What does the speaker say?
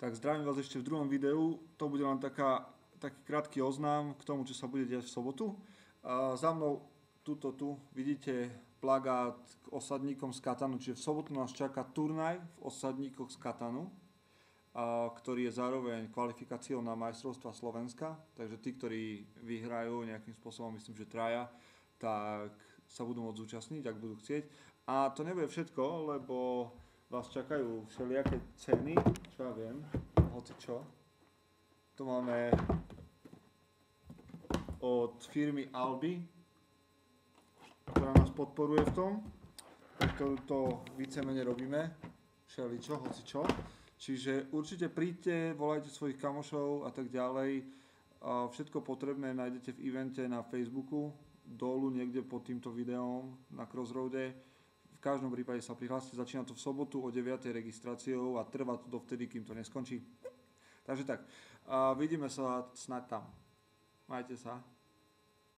Tak zdravím vás ešte v druhom videu. To bude len taký krátky oznám k tomu, čo sa bude diať v sobotu. Za mnou tu vidíte plagát k osadníkom z Katanu, čiže v sobotu nás čaká turnaj v osadníkoch z Katanu, ktorý je zároveň kvalifikáciou na majstrovstvá Slovenska. Takže tí, ktorí vyhrajú nejakým spôsobom, myslím, že traja, tak sa budú môcť zúčastniť, ak budú chcieť. A to nebude všetko, lebo vás čakajú všelijaké ceny, čo ja viem, hocičo. Tu máme od firmy Albi, ktorá nás podporuje v tom, ktorú to vícemenej robíme, všeličo, hocičo. Čiže určite príďte, volajte svojich kamošov a tak ďalej. Všetko potrebné nájdete v evente na Facebooku, dolu niekde pod týmto videom na Crossroade. V každom prípade sa prihláste, začína to v sobotu o 9:00 registráciou a trvá to dovtedy, kým to neskončí. Takže tak, vidíme sa snad tam. Majte sa.